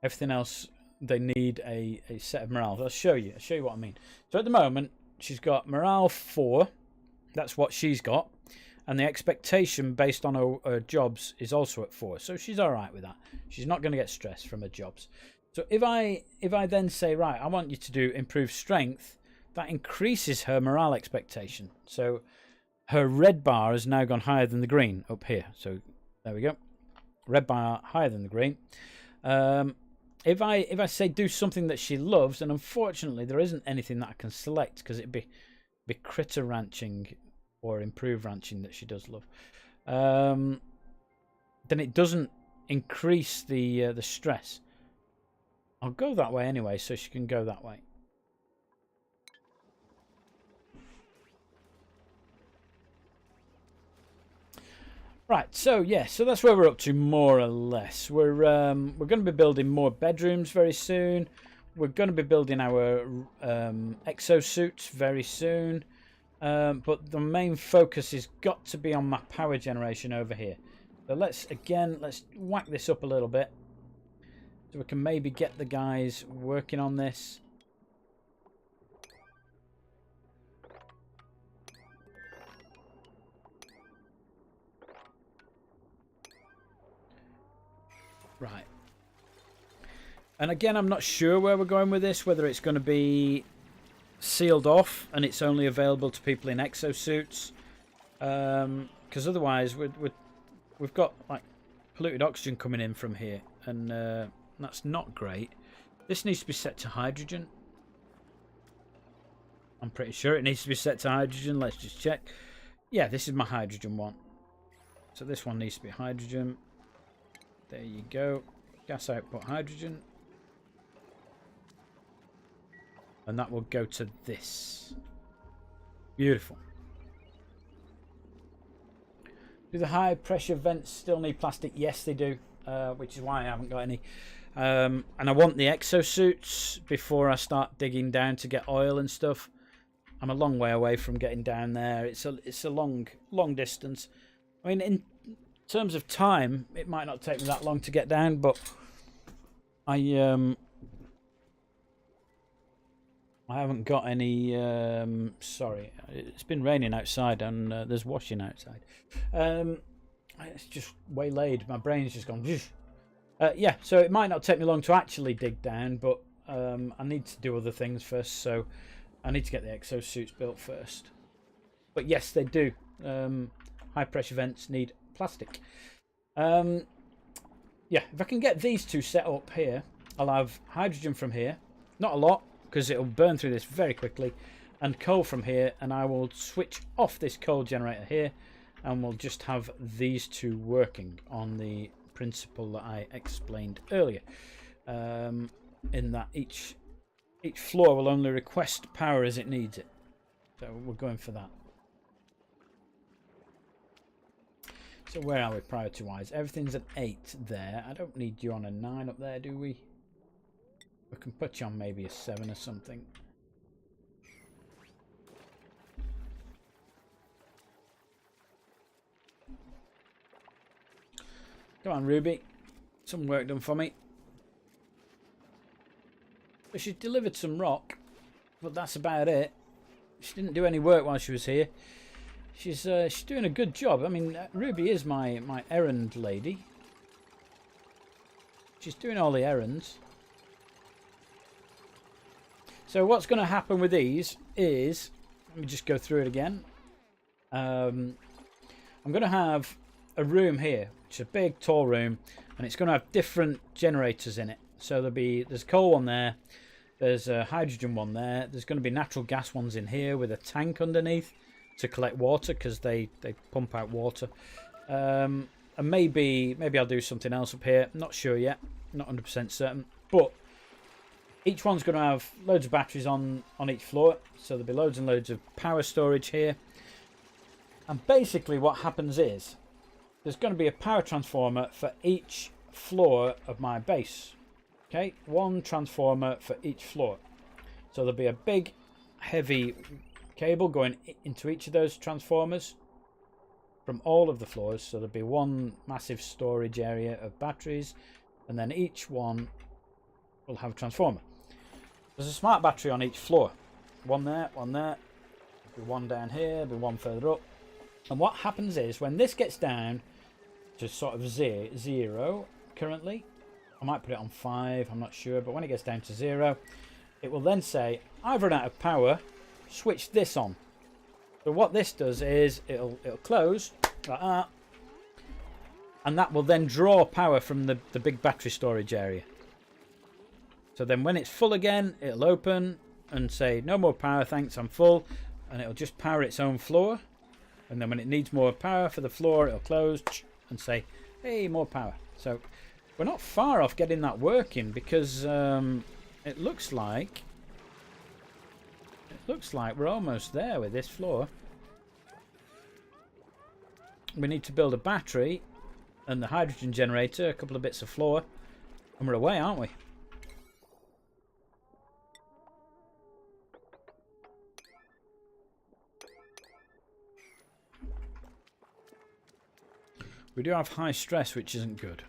Everything else, they need a set of morale. I'll show you what I mean. So at the moment, she's got morale 4. That's what she's got. And the expectation based on her jobs is also at 4. So she's all right with that. She's not going to get stressed from her jobs. So if I then say, right, I want you to do improved strength, that increases her morale expectation. So her red bar has now gone higher than the green up here. So there we go. Red bar higher than the green. If I say do something that she loves, and unfortunately there isn't anything that I can select because it'd be critter ranching or improve ranching that she does love, then it doesn't increase the stress. I'll go that way anyway, so she can go that way. Right, so yeah, so that's where we're up to more or less. We're going to be building more bedrooms very soon. We're going to be building our exosuits very soon. But the main focus has got to be on my power generation over here. So let's whack this up a little bit. So we can maybe get the guys working on this. Right. And again, I'm not sure where we're going with this, whether it's going to be sealed off and it's only available to people in exosuits. Because otherwise we've got like polluted oxygen coming in from here, and that's not great. This needs to be set to hydrogen. I'm pretty sure it needs to be set to hydrogen. Let's just check. Yeah, this is my hydrogen one. So this one needs to be hydrogen. There you go. Gas output hydrogen. And that will go to this. Beautiful. Do the high pressure vents still need plastic? Yes, they do. Which is why I haven't got any. And I want the exosuits before I start digging down to get oil and stuff. I'm a long way away from getting down there. It's a long distance. I mean, in terms of time, it might not take me that long to get down, but I haven't got any. Sorry, it's been raining outside and there's washing outside. It's just waylaid. My brain's just gone. Yeah, so it might not take me long to actually dig down, but I need to do other things first. So I need to get the exosuits built first. But yes, they do. High pressure vents need plastic. Yeah, if I can get these two set up here, I'll have hydrogen from here. Not a lot, because it'll burn through this very quickly, and coal from here, and I will switch off this coal generator here, and we'll just have these two working on the principle that I explained earlier, in that each floor will only request power as it needs it. So we're going for that. So where are we priority wise? Everything's at 8 there. I don't need you on a 9 up there, do we? We can put you on maybe a 7 or something. Come on, Ruby. Some work done for me. But she delivered some rock, but that's about it. She didn't do any work while she was here. She's doing a good job. I mean, Ruby is my errand lady. She's doing all the errands. So what's going to happen with these is, let me just go through it again. I'm going to have a room here, which is a big, tall room, and it's going to have different generators in it. So there's a coal one there, there's a hydrogen one there, there's going to be natural gas ones in here with a tank underneath to collect water, because they pump out water. And maybe I'll do something else up here. I'm not sure yet, not 100% certain, but each one's going to have loads of batteries on each floor, so there'll be loads and loads of power storage here. And basically what happens is there's going to be a power transformer for each floor of my base. Okay, one transformer for each floor. So there'll be a big heavy cable going into each of those transformers from all of the floors. So there'll be one massive storage area of batteries, and then each one will have a transformer. There's a smart battery on each floor. One there, one there. There'll be one down here, there'll be one further up. And what happens is when this gets down to sort of zero currently, I might put it on 5, I'm not sure, but when it gets down to 0, it will then say, I've run out of power, switch this on. So what this does is it'll close like that, and that will then draw power from the big battery storage area. So then when it's full again, it'll open and say, no more power, thanks, I'm full, and it'll just power its own floor. And then when it needs more power for the floor, it'll close and say, hey, more power. So we're not far off getting that working, because it looks like we're almost there with this floor. We need to build a battery and the hydrogen generator, a couple of bits of floor, and we're away, aren't we? We do have high stress, which isn't good.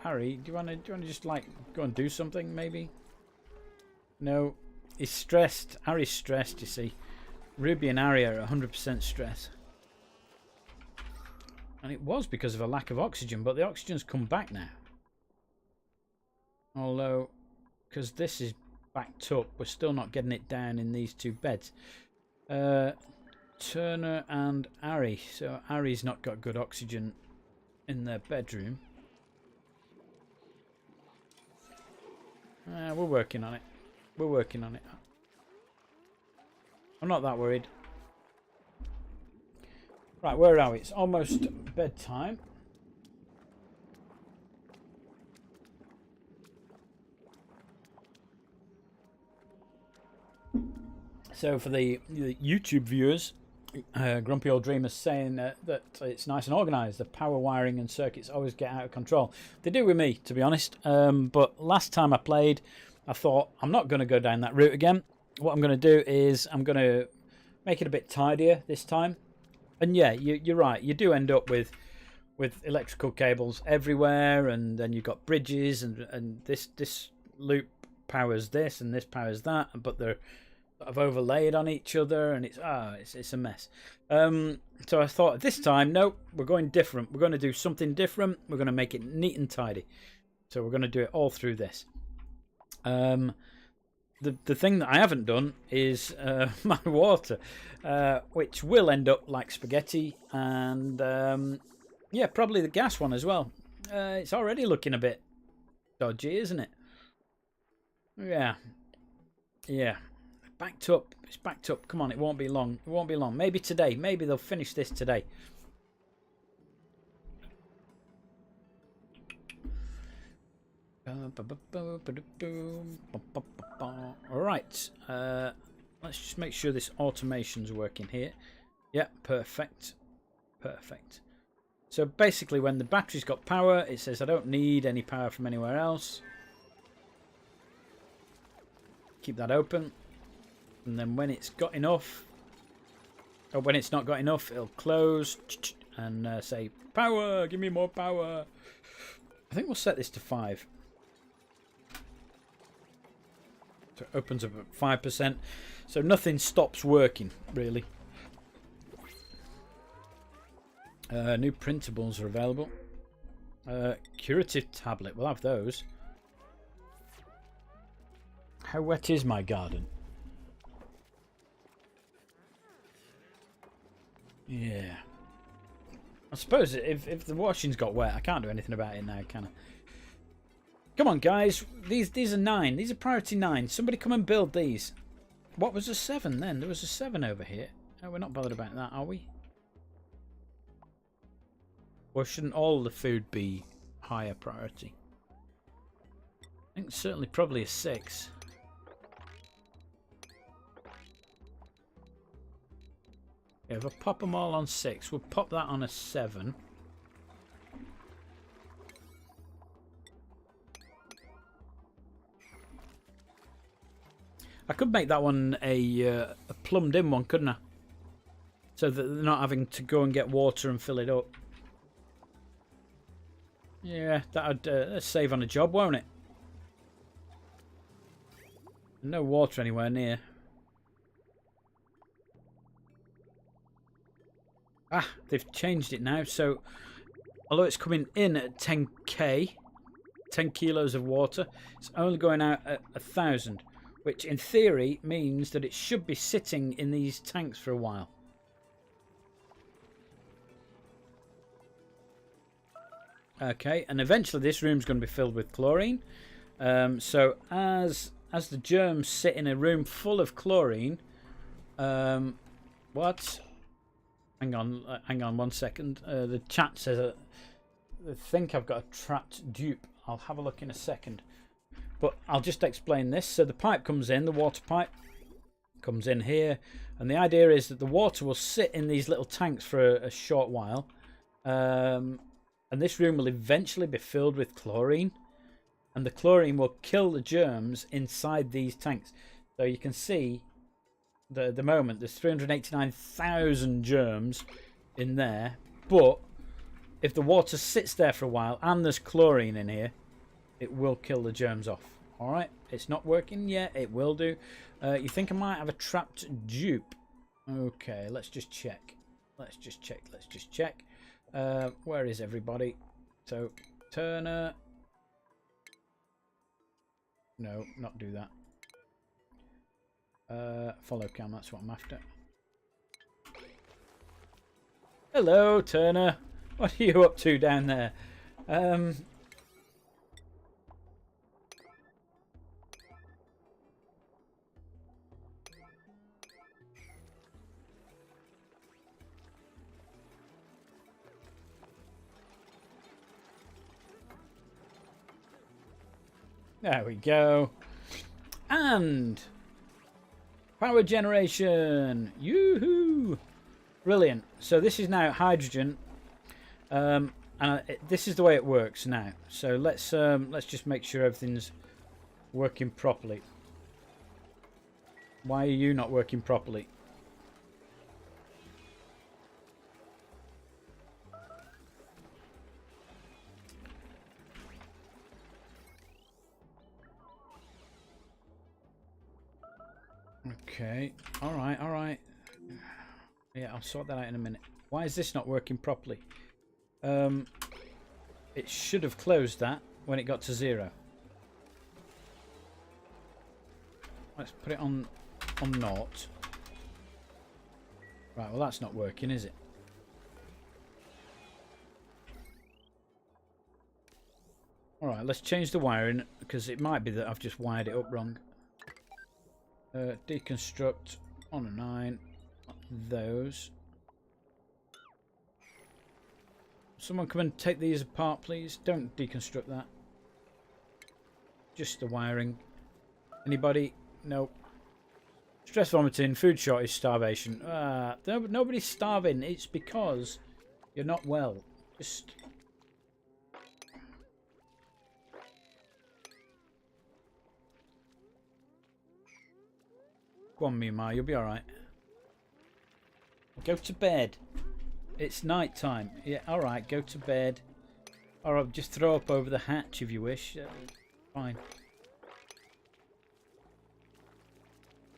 Harry, do you want to just like go and do something maybe? No, he's stressed. Harry's stressed, you see. Ruby and Harry are 100% stress. And it was because of a lack of oxygen, but the oxygen's come back now. Although, because this is backed up, we're still not getting it down in these two beds. Turner and Harry. So Harry's not got good oxygen in their bedroom. We're working on it. We're working on it. I'm not that worried. Right, where are we? It's almost bedtime. So for the YouTube viewers, Grumpy Old Dreamer's saying that it's nice and organised. The power wiring and circuits always get out of control. They do with me, to be honest. But last time I played, I thought, I'm not going to go down that route again. What I'm going to do is I'm going to make it a bit tidier this time. And yeah, you're right. You do end up with electrical cables everywhere, and then you've got bridges, and this loop powers this and this powers that, but they're sort of overlaid on each other, and it's a mess. So I thought this time, nope, we're going different. We're going to do something different. We're going to make it neat and tidy. So we're going to do it all through this. The thing that I haven't done is my water, which will end up like spaghetti, and yeah, probably the gas one as well. It's already looking a bit dodgy, isn't it? Yeah. Backed up. It's backed up. Come on, it won't be long. It won't be long. Maybe today. Maybe they'll finish this today. Alright. Let's just make sure this automation's working here. Yeah, perfect. Perfect. So basically when the battery's got power, it says I don't need any power from anywhere else. Keep that open. And then when it's got enough, or when it's not got enough, it'll close and say, power, give me more power. I think we'll set this to 5. So it opens up at 5%. So nothing stops working, really. New printables are available. Curative tablet, we'll have those. How wet is my garden? Yeah. I suppose if the washing's got wet, I can't do anything about it now, can I? Come on, guys. These are 9. These are priority 9. Somebody come and build these. What was a 7 then? There was a 7 over here. Oh, we're not bothered about that, are we? Or shouldn't all the food be higher priority? I think certainly probably a 6. Yeah, if I pop them all on 6, we'll pop that on a 7. I could make that one a plumbed in one, couldn't I? So that they're not having to go and get water and fill it up. Yeah, that'd save on a job, won't it? No water anywhere near. Ah, they've changed it now. So, although it's coming in at 10k, 10 kilos of water, it's only going out at 1,000, which in theory means that it should be sitting in these tanks for a while. Okay, and eventually this room's going to be filled with chlorine. So as the germs sit in a room full of chlorine, what? Hang on 1 second. The chat says I think I've got a trapped dupe. I'll have a look in a second. But I'll just explain this. So the pipe comes in, the water pipe comes in here, and the idea is that the water will sit in these little tanks for a short while, and this room will eventually be filled with chlorine, and the chlorine will kill the germs inside these tanks. So you can see that at the moment there's 389,000 germs in there, but if the water sits there for a while and there's chlorine in here, it will kill the germs off. Alright, it's not working yet, it will do. You think I might have a trapped dupe? Okay, let's just check. Let's just check. Where is everybody? So, Turner. No, not do that. Follow cam, that's what I'm after. Hello, Turner. What are you up to down there? There we go. And power generation. Yoo-hoo! Brilliant. So this is now hydrogen, and this is the way it works now. So let's just make sure everything's working properly. Why are you not working properly? Okay, alright. Yeah, I'll sort that out in a minute. Why is this not working properly? It should have closed that when it got to 0. Let's put it on naught. Right, well that's not working, is it? Alright, let's change the wiring, because it might be that I've just wired it up wrong. Deconstruct on a 9. Those. Someone come and take these apart, please. Don't deconstruct that. Just the wiring. Anybody? Nope. Stress vomiting, food shortage, starvation. Nobody's starving. It's because you're not well. Just... Go on, Mima, you'll be alright. Go to bed. It's night time. Yeah, alright, go to bed. Or just throw up over the hatch if you wish. Fine.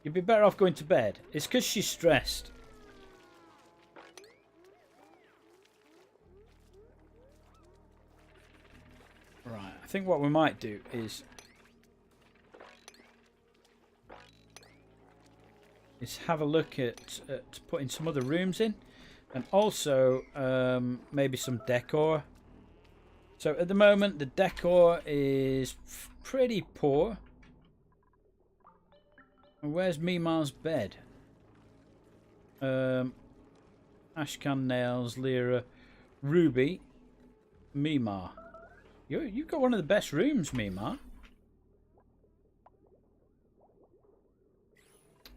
You'd be better off going to bed. It's because she's stressed. Right, I think what we might do is have a look at putting some other rooms in, and also maybe some decor. So at the moment the decor is pretty poor. And where's Mima's bed? Ashcan nails, Lyra, Ruby, Mima. You've got one of the best rooms, Mima.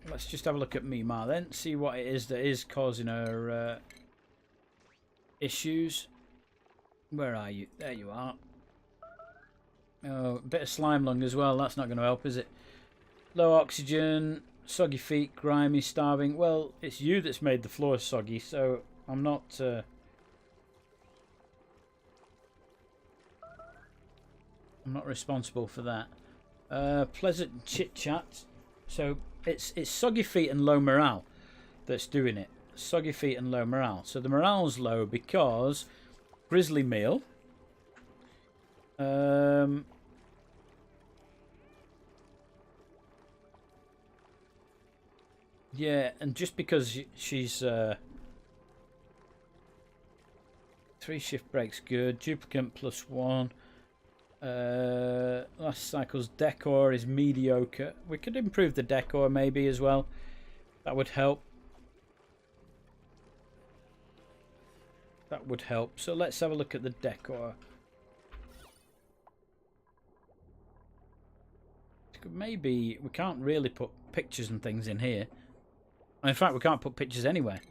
Let's just have a look at Mima then, see what it is that is causing her issues. Where are you? There you are. Oh, a bit of slime lung as well. That's not going to help, is it? Low oxygen, soggy feet, grimy, starving. Well, it's you that's made the floor soggy, so I'm not... I'm not responsible for that. Pleasant chit chat. So it's soggy feet and low morale that's doing it. Soggy feet and low morale. So the morale's low because grizzly meal. Yeah, and just because she's 3 shift breaks good. Duplicant +1. Last cycle's decor is mediocre. We could improve the decor maybe as well. That would help. That would help. So let's have a look at the decor. Maybe we can't really put pictures and things in here. In fact, we can't put pictures anywhere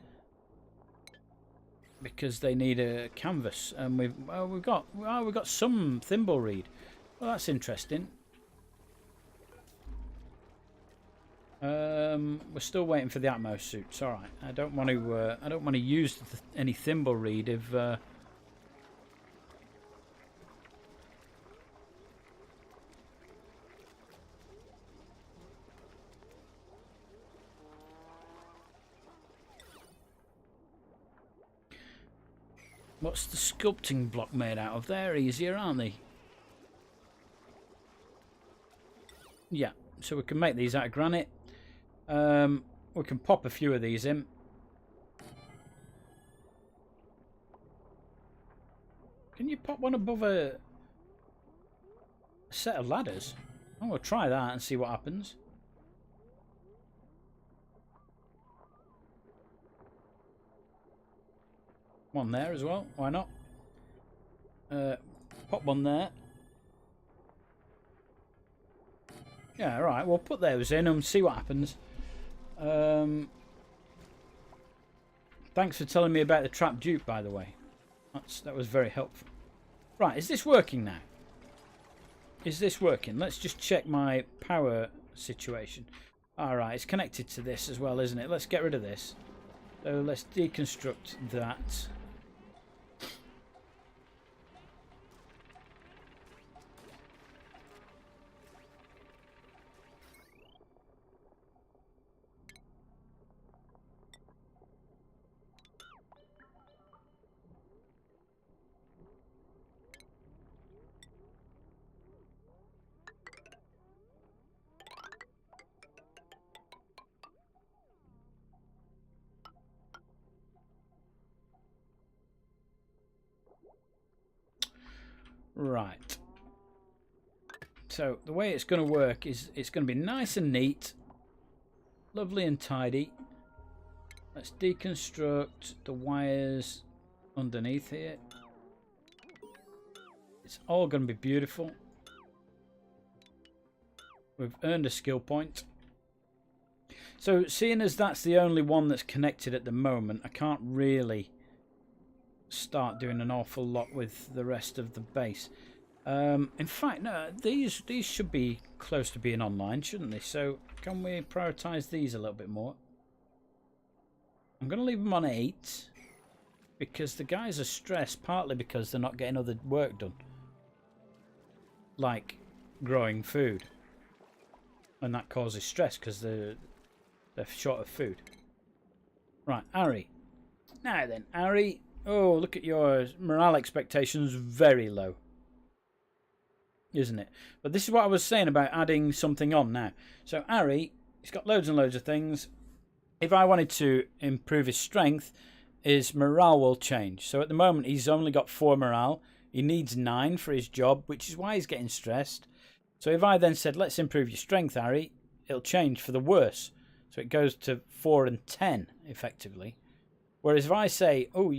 because they need a canvas, and we've got some thimble reed. Well, that's interesting. We're still waiting for the Atmos suits. All right, I don't want to use any thimble reed if. What's the sculpting block made out of? They're easier, aren't they? Yeah, so we can make these out of granite. We can pop a few of these in. Can you pop one above a set of ladders? I'm going to try that and see what happens. One there as well, why not? Pop one there. Yeah, alright, we'll put those in and see what happens. Thanks for telling me about the trap dupe, by the way. That was very helpful. Right, is this working now? Is this working? Let's just check my power situation. Alright, it's connected to this as well, isn't it? Let's get rid of this. So let's deconstruct that. Right. So the way it's going to work is it's going to be nice and neat, lovely and tidy. Let's deconstruct the wires underneath here. It's all going to be beautiful. We've earned a skill point. So seeing as that's the only one that's connected at the moment, I can't really start doing an awful lot with the rest of the base. In fact, no, these should be close to being online, shouldn't they? So can we prioritize these a little bit more? I'm going to leave them on 8 because the guys are stressed, partly because they're not getting other work done, like growing food, and that causes stress because they're short of food. Right, Ari. Now then, Ari. Oh, look at your morale expectations, very low, isn't it? But this is what I was saying about adding something on now. So Ari, he's got loads and loads of things. If I wanted to improve his strength, his morale will change. So at the moment, he's only got 4 morale. He needs 9 for his job, which is why he's getting stressed. So if I then said, let's improve your strength, Ari, it'll change for the worse. So it goes to 4 and 10, effectively. Whereas if I say, oh,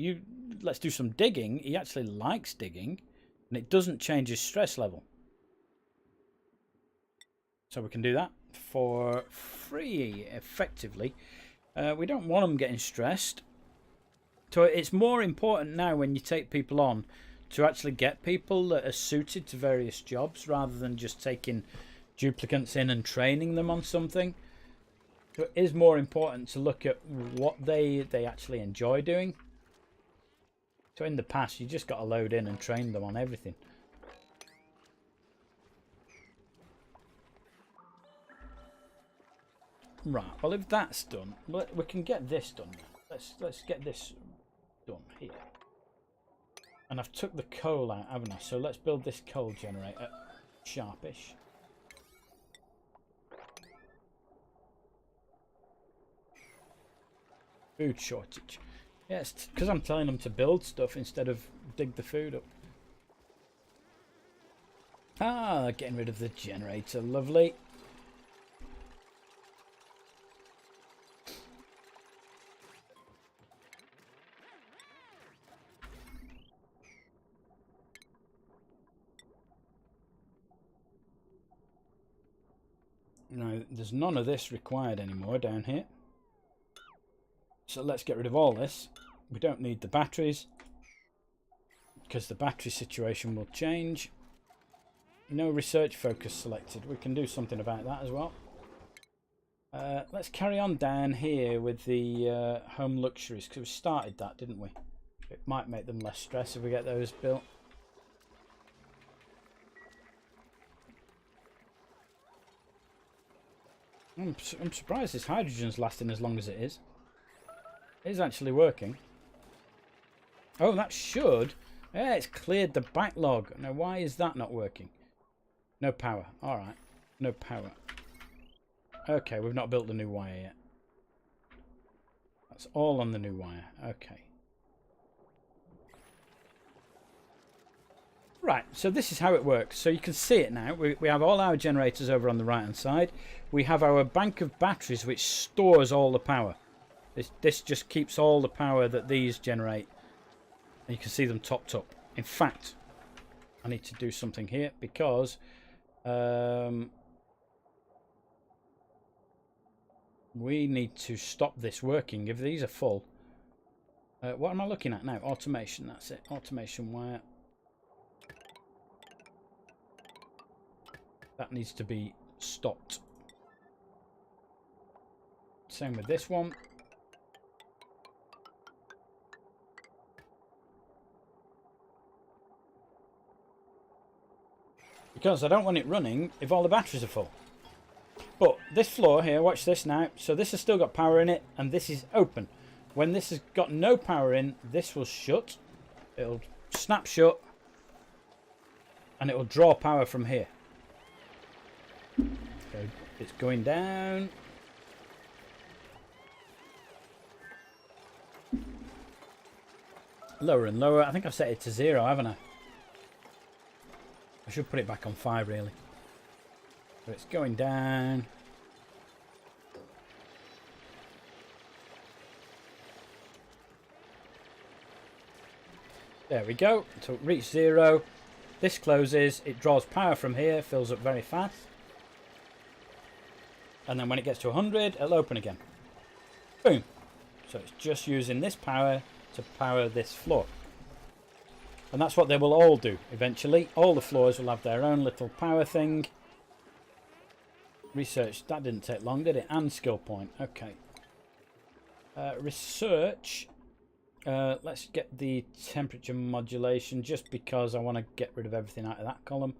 let's do some digging, he actually likes digging, and it doesn't change his stress level. So we can do that for free, effectively. We don't want them getting stressed. So it's more important now when you take people on to actually get people that are suited to various jobs rather than just taking duplicants in and training them on something. So it is more important to look at what they actually enjoy doing. So in the past, you just got to load in and train them on everything. Right, well if that's done, we can get this done now. Let's get this done here. And I've took the coal out, haven't I? So let's build this coal generator sharpish. Food shortage. Yes, because I'm telling them to build stuff instead of dig the food up. Ah, getting rid of the generator. Lovely. Now, there's none of this required anymore down here. So let's get rid of all this. We don't need the batteries because the battery situation will change. No research focus selected. We can do something about that as well. Let's carry on down here with the home luxuries because we started that, didn't we? It might make them less stress if we get those built. I'm surprised this hydrogen's lasting as long as it is. It is actually working. Oh, that should. Yeah, it's cleared the backlog. Now, why is that not working? No power. All right. No power. Okay, we've not built the new wire yet. That's all on the new wire. Okay. Right, so this is how it works. So you can see it now. We have all our generators over on the right hand side. We have our bank of batteries which stores all the power. This just keeps all the power that these generate. And you can see them topped up. In fact, I need to do something here because we need to stop this working if these are full. What am I looking at now? Automation, that's it. Automation wire. That needs to be stopped. Same with this one. Because I don't want it running if all the batteries are full. But this floor here, watch this now. So this has still got power in it and this is open. When this has got no power in, this will shut. It'll snap shut. And it will draw power from here. Okay, it's going down. Lower and lower. I think I've set it to 0, haven't I? I should put it back on 5 really. So it's going down. There we go. So it reached 0. This closes. It draws power from here. Fills up very fast. And then when it gets to 100, it'll open again. Boom. So it's just using this power to power this floor. And that's what they will all do eventually. All the floors will have their own little power thing. Research, that didn't take long, did it? And skill point. Okay. Research. Let's get the temperature modulation just because I want to get rid of everything out of that column.